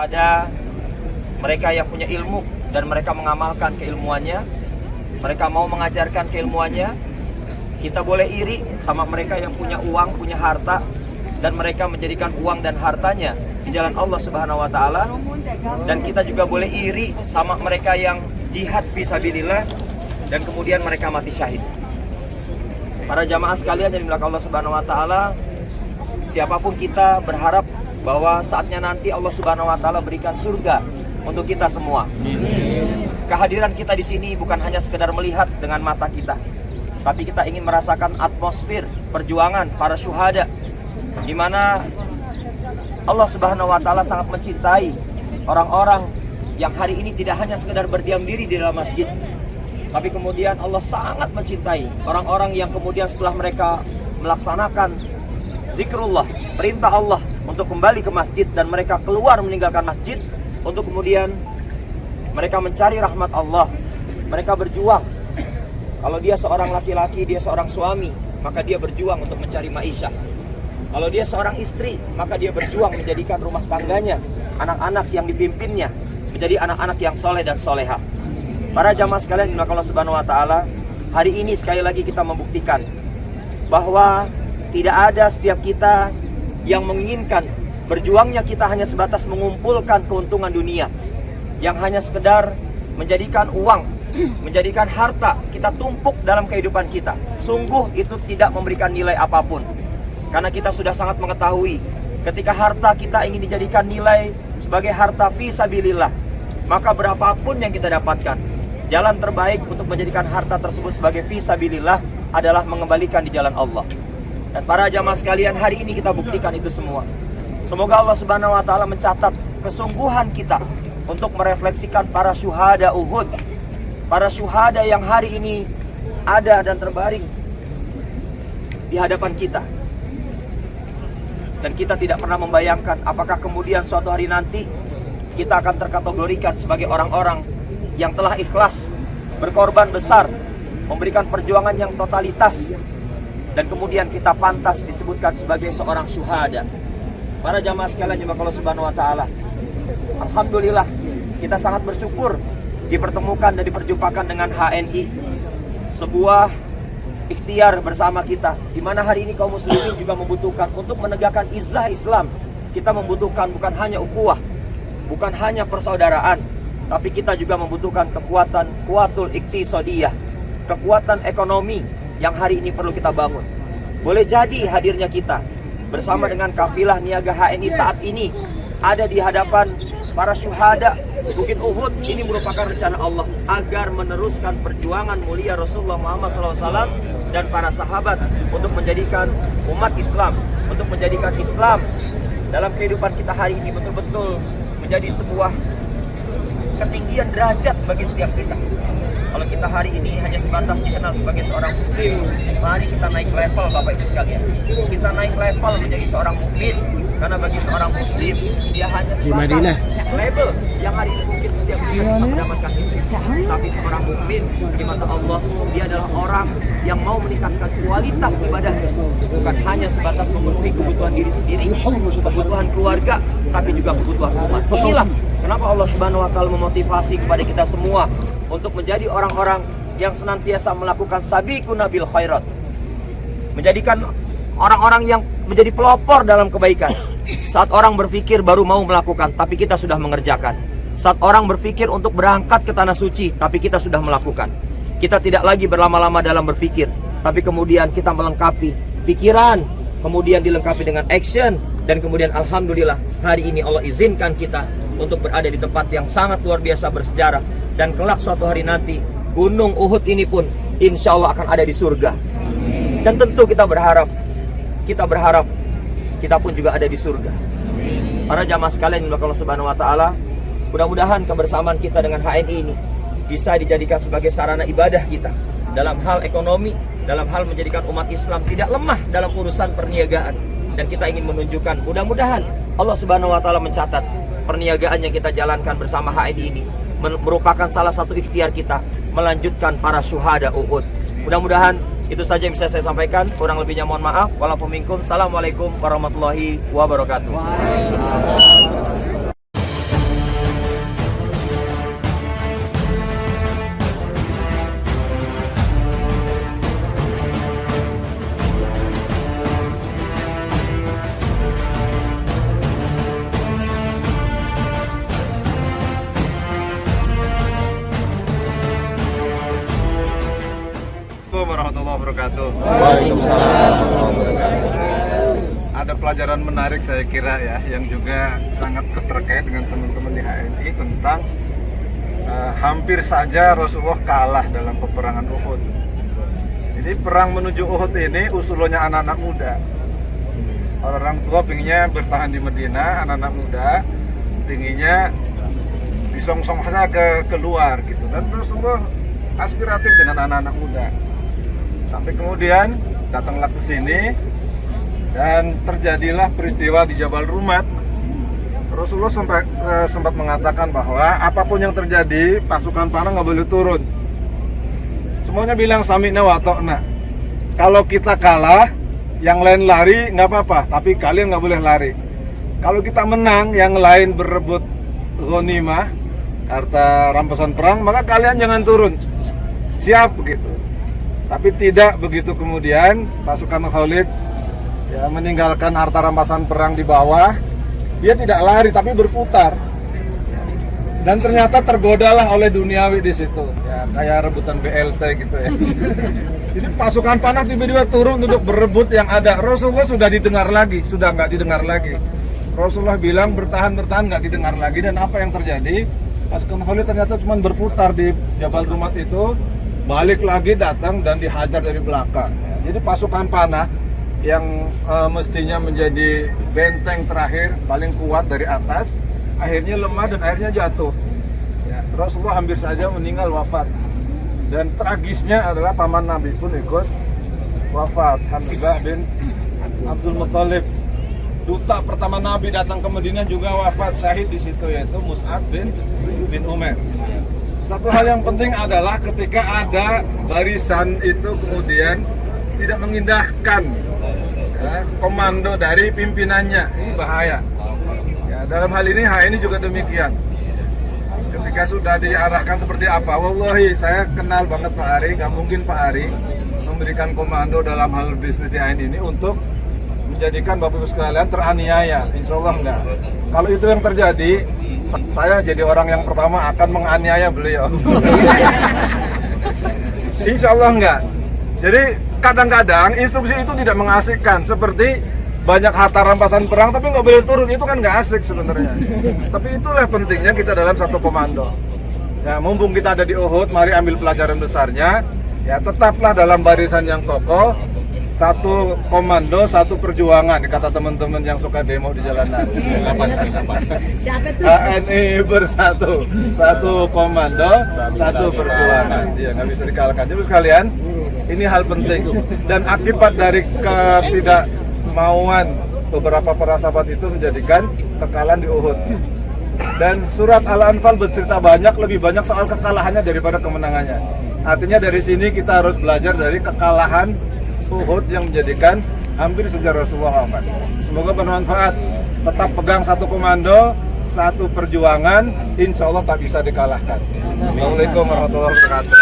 pada mereka yang punya ilmu dan mereka mengamalkan keilmuannya, mereka mau mengajarkan keilmuannya. Kita boleh iri sama mereka yang punya uang, punya harta, dan mereka menjadikan uang dan hartanya di jalan Allah Subhanahu wa taala. Dan kita juga boleh iri sama mereka yang jihad fisabilillah dan kemudian mereka mati syahid. Para jamaah sekalian yang dimuliakan Allah Subhanahu wa taala, siapapun kita berharap bahwa saatnya nanti Allah Subhanahu wa taala berikan surga untuk kita semua. Kehadiran kita di sini bukan hanya sekedar melihat dengan mata kita, tapi kita ingin merasakan atmosfer perjuangan para syuhada, di mana Allah Subhanahu wa taala sangat mencintai orang-orang yang hari ini tidak hanya sekedar berdiam diri di dalam masjid, tapi kemudian Allah sangat mencintai orang-orang yang kemudian setelah mereka melaksanakan zikrullah, perintah Allah untuk kembali ke masjid, dan mereka keluar meninggalkan masjid untuk kemudian mereka mencari rahmat Allah. Mereka berjuang. Kalau dia seorang laki-laki, dia seorang suami, maka dia berjuang untuk mencari ma'isyah. Kalau dia seorang istri, maka dia berjuang menjadikan rumah tangganya, anak-anak yang dipimpinnya menjadi anak-anak yang soleh dan soleha. Para jamaah sekalian dimuliakan Allah Subhanahu wa taala, hari ini sekali lagi kita membuktikan bahwa tidak ada setiap kita yang menginginkan berjuangnya kita hanya sebatas mengumpulkan keuntungan dunia, yang hanya sekedar menjadikan uang, menjadikan harta kita tumpuk dalam kehidupan kita. Sungguh itu tidak memberikan nilai apapun. Karena kita sudah sangat mengetahui, ketika harta kita ingin dijadikan nilai sebagai harta fisabilillah, maka berapapun yang kita dapatkan, jalan terbaik untuk menjadikan harta tersebut sebagai fisabilillah adalah mengembalikan di jalan Allah. Dan para jamaah sekalian, hari ini kita buktikan itu semua. Semoga Allah Subhanahu wa taala mencatat kesungguhan kita untuk merefleksikan para syuhada Uhud, para syuhada yang hari ini ada dan terbaring di hadapan kita. Dan kita tidak pernah membayangkan apakah kemudian suatu hari nanti kita akan terkategorikan sebagai orang-orang yang telah ikhlas, berkorban besar, memberikan perjuangan yang totalitas, dan kemudian kita pantas disebutkan sebagai seorang syuhada. Para jamaah sekalian juga kalau Subhanahu wa taala, alhamdulillah kita sangat bersyukur dipertemukan dan diperjumpakan dengan HNI, sebuah ikhtiar bersama kita, di mana hari ini kaum muslimin juga membutuhkan untuk menegakkan izzah Islam. Kita membutuhkan bukan hanya ukhuwah, bukan hanya persaudaraan, tapi kita juga membutuhkan kekuatan kuatul iktisadiyah, kekuatan ekonomi yang hari ini perlu kita bangun. Boleh jadi hadirnya kita bersama dengan kafilah niaga HNI saat ini ada di hadapan para syuhada Bukit Uhud, ini merupakan rencana Allah agar meneruskan perjuangan mulia Rasulullah Muhammad SAW dan para sahabat untuk menjadikan umat Islam, untuk menjadikan Islam dalam kehidupan kita hari ini betul-betul menjadi sebuah ketinggian derajat bagi setiap kita. Kalau kita hari ini hanya sebatas dikenal sebagai seorang muslim, mari kita naik level Bapak Ibu sekalian. Kita naik level menjadi seorang mukmin. Karena bagi seorang muslim, dia hanya sebatas level yang hari ini mungkin setiap kita bisa mendapatkan itu. Tapi seorang mukmin di mata Allah, dia adalah orang yang mau meningkatkan kualitas ibadahnya, bukan hanya sebatas memenuhi kebutuhan diri sendiri, kebutuhan keluarga, tapi juga kebutuhan umat. Inilah kenapa Allah Subhanahu wa taala memotivasi kepada kita semua untuk menjadi orang-orang yang senantiasa melakukan sabiquna bil khairat, menjadikan orang-orang yang menjadi pelopor dalam kebaikan. Saat orang berpikir baru mau melakukan, tapi kita sudah mengerjakan. Saat orang berpikir untuk berangkat ke tanah suci, tapi kita sudah melakukan. Kita tidak lagi berlama-lama dalam berpikir, tapi kemudian kita melengkapi pikiran, kemudian dilengkapi dengan action, dan kemudian alhamdulillah hari ini Allah izinkan kita untuk berada di tempat yang sangat luar biasa bersejarah. Dan kelak suatu hari nanti Gunung Uhud ini pun insya Allah akan ada di surga. Dan tentu kita berharap kita pun juga ada di surga. Para jamaah sekalian yang Allah Subhanahu wa taala, mudah-mudahan kebersamaan kita dengan HNI ini bisa dijadikan sebagai sarana ibadah kita dalam hal ekonomi, dalam hal menjadikan umat Islam tidak lemah dalam urusan perniagaan. Dan kita ingin menunjukkan, mudah-mudahan Allah Subhanahu wa taala mencatat perniagaan yang kita jalankan bersama HNI ini merupakan salah satu ikhtiar kita melanjutkan para syuhada Uhud. Mudah-mudahan itu saja yang bisa saya sampaikan. Kurang lebihnya mohon maaf. Walaupun minkum. Assalamualaikum warahmatullahi wabarakatuh. Waalaikumsalam. Ada pelajaran menarik saya kira ya, yang juga sangat terkait dengan teman-teman di HNI tentang hampir saja Rasulullah kalah dalam peperangan Uhud. Jadi perang menuju Uhud ini usulnya anak-anak muda. Orang tua pinginnya bertahan di Madinah, anak-anak muda pinginnya disongsong saja keluar gitu. Dan Rasulullah aspiratif dengan anak-anak muda. Sampai kemudian datanglah ke sini dan terjadilah peristiwa di Jabal Rumat. Rasulullah sempat mengatakan bahwa apapun yang terjadi, pasukan panah nggak boleh turun. Semuanya bilang sami'na wa ta'na. Kalau kita kalah, yang lain lari nggak apa-apa, tapi kalian nggak boleh lari. Kalau kita menang, yang lain berebut ghanimah, harta rampasan perang, maka kalian jangan turun. Siap begitu. Tapi tidak begitu kemudian pasukan Khalid ya meninggalkan harta rampasan perang di bawah. Dia tidak lari tapi berputar. Dan ternyata tergodalah oleh duniawi di situ. Ya kayak rebutan BLT gitu ya. Jadi pasukan panah tiba-tiba turun untuk berebut yang ada. Rasulullah sudah didengar lagi, sudah nggak didengar lagi. Rasulullah bilang bertahan nggak didengar lagi. Dan apa yang terjadi? Pasukan Khalid ternyata cuma berputar di Jabal Rumat itu, balik lagi datang dan dihajar dari belakang. Jadi pasukan panah yang mestinya menjadi benteng terakhir paling kuat dari atas, akhirnya lemah dan akhirnya jatuh. Ya, Rasulullah hampir saja meninggal wafat. Dan tragisnya adalah paman Nabi pun ikut wafat. Hamzah bin Abdul Muthalib, duta pertama Nabi datang ke Madinah juga wafat syahid di situ, yaitu Mus'ab bin Umair. Satu hal yang penting adalah ketika ada barisan itu kemudian tidak mengindahkan ya, komando dari pimpinannya, ini bahaya. Ya, dalam hal ini HNI juga demikian. Ketika sudah diarahkan seperti apa, wallahi saya kenal banget Pak Ari, nggak mungkin Pak Ari memberikan komando dalam hal bisnis di HNI ini untuk menjadikan Bapak Ibu sekalian teraniaya. Insya Allah enggak. Kalau itu yang terjadi, saya jadi orang yang pertama akan menganiaya beliau. Insya Allah enggak. Jadi kadang-kadang instruksi itu tidak mengasihkan, seperti banyak harta rampasan perang tapi nggak boleh turun, itu kan nggak asik sebenarnya. Tapi itulah pentingnya kita dalam satu komando. Ya, mumpung kita ada di Uhud, mari ambil pelajaran besarnya. Ya, tetaplah dalam barisan yang kokoh. Satu komando, satu perjuangan, kata teman-teman yang suka demo di jalanan. Siapa tuh? HNI bersatu, satu komando, satu perjuangan. Iya, nggak bisa dikalahkan. Jadi sekalian, ini hal penting. Dan akibat dari ketidakmauan beberapa para sahabat itu menjadikan kekalahan di Uhud. Dan surat Al-Anfal bercerita lebih banyak soal kekalahannya daripada kemenangannya. Artinya dari sini kita harus belajar dari kekalahan Uhud yang menjadikan hampir sejarah Rasulullah wafat. Semoga bermanfaat. Tetap pegang satu komando, satu perjuangan, insya Allah tak bisa dikalahkan. Assalamualaikum warahmatullahi wabarakatuh.